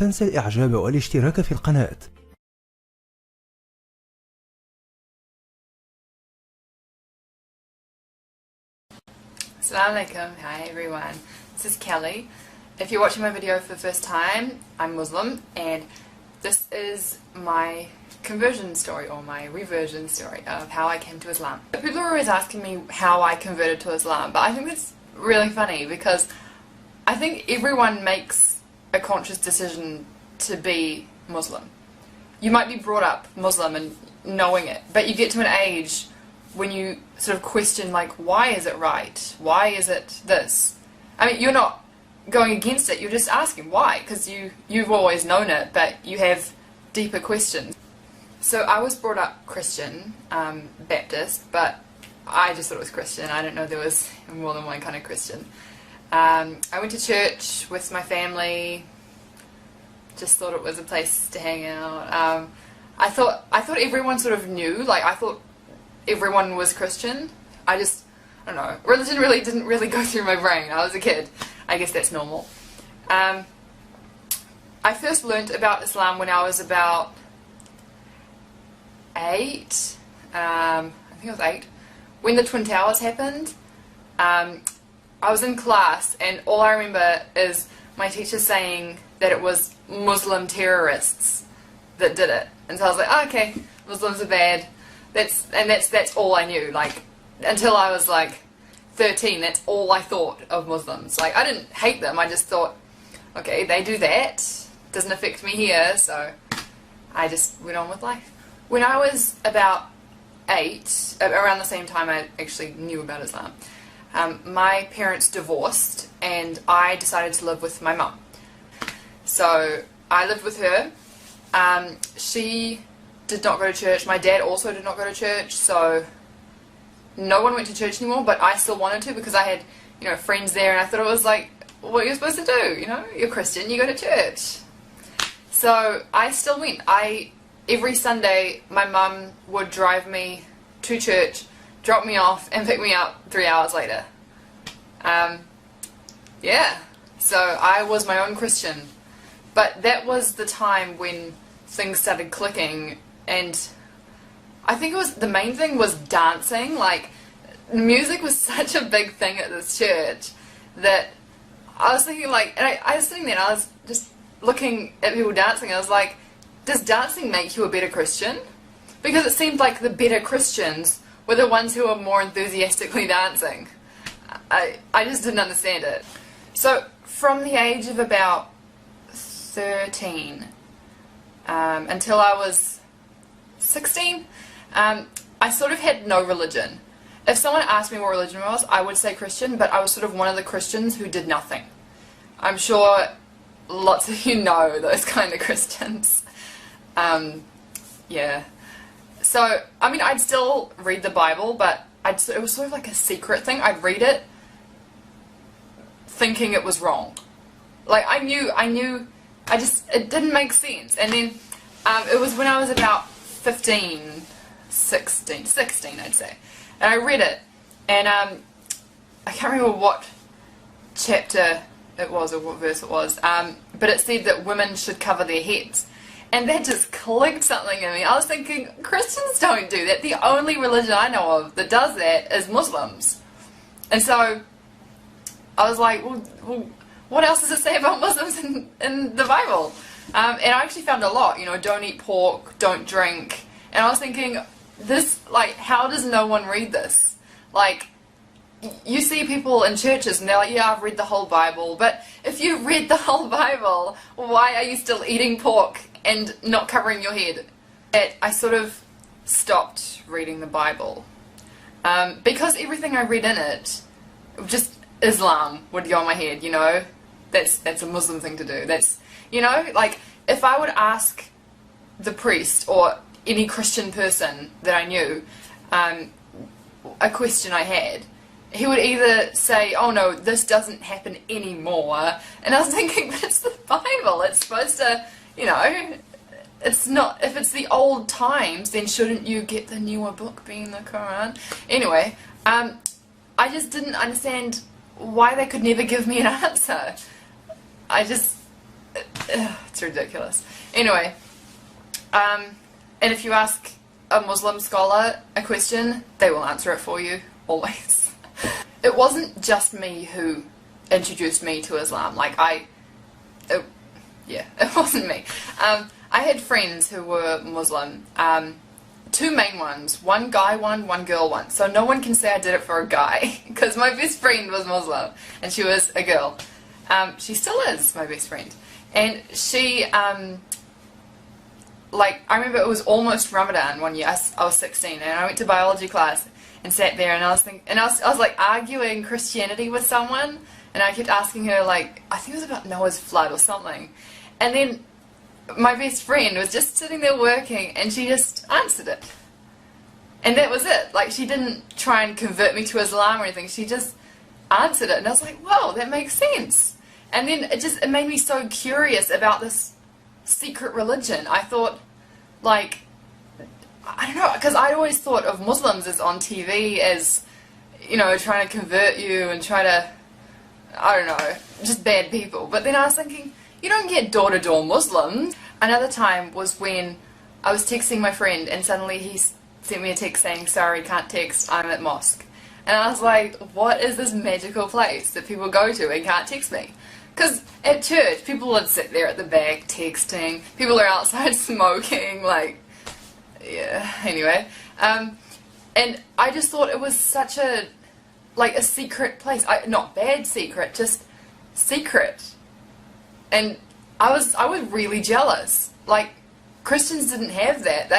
تنسى الإعجاب والاشتراك في القناة. Assalamu alaikum. Hi everyone, this is Kelly. If you're watching my video for the first time, I'm Muslim and this is my conversion story or my reversion story of how I came to Islam. People are always asking me how I converted to Islam, but I think that's really funny because I think everyone makes a conscious decision to be Muslim. You might be brought up Muslim and knowing it, but you get to an age when you sort of question, like, why is it right? Why is it this? I mean, you're not going against it, you're just asking why, because you've always known it, but you have deeper questions. So I was brought up Christian, Baptist, but I just thought it was Christian. I didn't know there was more than one kind of Christian. I went to church with my family, just thought it was a place to hang out. I thought everyone sort of knew, like I thought everyone was Christian. I don't know, religion really didn't really go through my brain. I was a kid. I guess that's normal. I first learnt about Islam when I was about 8. I think I was 8. When the Twin Towers happened, I was in class and all I remember is my teacher saying that it was Muslim terrorists that did it. And so I was like, oh, okay, Muslims are bad. That's all I knew. Like, until I was like 13, that's all I thought of Muslims. Like, I didn't hate them, I just thought, okay, they do that, doesn't affect me here, so I just went on with life. When I was about 8, around the same time I actually knew about Islam, my parents divorced and I decided to live with my mum. So I lived with her. She did not go to church. My dad also did not go to church, so no one went to church anymore, but I still wanted to because I had, you know, friends there and I thought it was like what you're supposed to do, you know? You're Christian, you go to church. So I still went. Every Sunday my mum would drive me to church, drop me off and pick me up 3 hours later. Yeah, so I was my own Christian. But that was the time when things started clicking, and I think the main thing was dancing. Like, music was such a big thing at this church that I was thinking, like, and I was sitting there and I was just looking at people dancing. I was like, does dancing make you a better Christian? Because it seemed like the better Christians were the ones who were more enthusiastically dancing. I just didn't understand it. So from the age of about 13 until I was 16, I sort of had no religion. If someone asked me what religion was, I would say Christian, but I was sort of one of the Christians who did nothing. I'm sure lots of you know those kind of Christians. Yeah. So, I mean, I'd still read the Bible, but it was sort of like a secret thing. I'd read it thinking it was wrong. Like, I knew, it didn't make sense. And then it was when I was about 16 I'd say, and I read it, and I can't remember what chapter it was or what verse it was, but it said that women should cover their heads, and that just clicked something in me. I was thinking, Christians don't do that. The only religion I know of that does that is Muslims. And so I was like, well what else does it say about Muslims in the Bible? And I actually found a lot, you know, don't eat pork, don't drink. And I was thinking, this, like, how does no one read this? Like, you see people in churches and they're like, yeah, I've read the whole Bible. But if you read the whole Bible, why are you still eating pork and not covering your head? I sort of stopped reading the Bible. Because everything I read in it, just Islam would go in my head, you know? That's a Muslim thing to do. That's, you know, like, if I would ask the priest or any Christian person that I knew a question I had, he would either say, oh no, this doesn't happen anymore, and I was thinking, but it's the Bible, it's supposed to, you know, it's not, if it's the old times, then shouldn't you get the newer book being the Quran? Anyway, I just didn't understand why they could never give me an answer. It's ridiculous. Anyway, and if you ask a Muslim scholar a question, they will answer it for you, always. It wasn't just me who introduced me to Islam. Like, it wasn't me. I had friends who were Muslim. Two main ones. One guy one, one girl one. So no one can say I did it for a guy, because my best friend was Muslim, and she was a girl. She still is my best friend. And she, like, I remember it was almost Ramadan one year. I was 16, and I went to biology class and sat there, and I was like arguing Christianity with someone, and I kept asking her, like, I think it was about Noah's flood or something. And then my best friend was just sitting there working, and she just answered it. And that was it. Like, she didn't try and convert me to Islam or anything. She just answered it, and I was like, whoa, that makes sense. And then it made me so curious about this secret religion. I thought, like, I don't know, because I'd always thought of Muslims as on TV as, you know, trying to convert you and try to, I don't know, just bad people. But then I was thinking, you don't get door-to-door Muslims. Another time was when I was texting my friend, and suddenly he sent me a text saying, sorry, can't text, I'm at mosque. And I was like, what is this magical place that people go to and can't text me? Because at church, people would sit there at the back texting, people are outside smoking, like, yeah, anyway. And I just thought it was such a, like, a secret place. Not bad secret, just secret. And I was really jealous. Like, Christians didn't have that.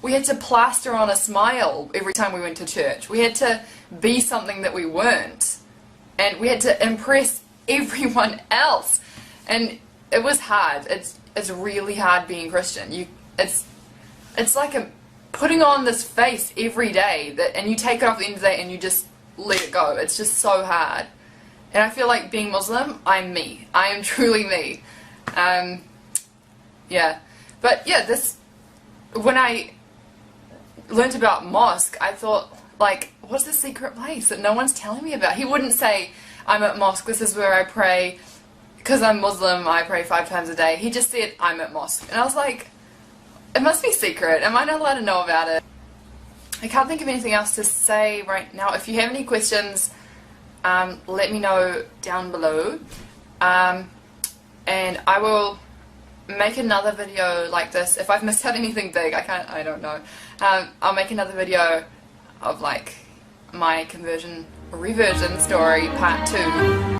We had to plaster on a smile every time we went to church. We had to be something that we weren't. And we had to impress everyone else. And it was hard. It's really hard being Christian. It's like putting on this face every day, and you take it off at the end of the day and you just let it go. It's just so hard. And I feel like being Muslim, I'm me. I am truly me. Yeah. But yeah, when I learned about mosque, I thought, like, what's the secret place that no one's telling me about? He wouldn't say, I'm at mosque, this is where I pray, because I'm Muslim, I pray 5 times a day. He just said, I'm at mosque. And I was like, it must be secret. Am I not allowed to know about it? I can't think of anything else to say right now. If you have any questions, let me know down below. And I will make another video like this. If I've missed out anything big, I don't know. I'll make another video of, like, my conversion reversion story part 2.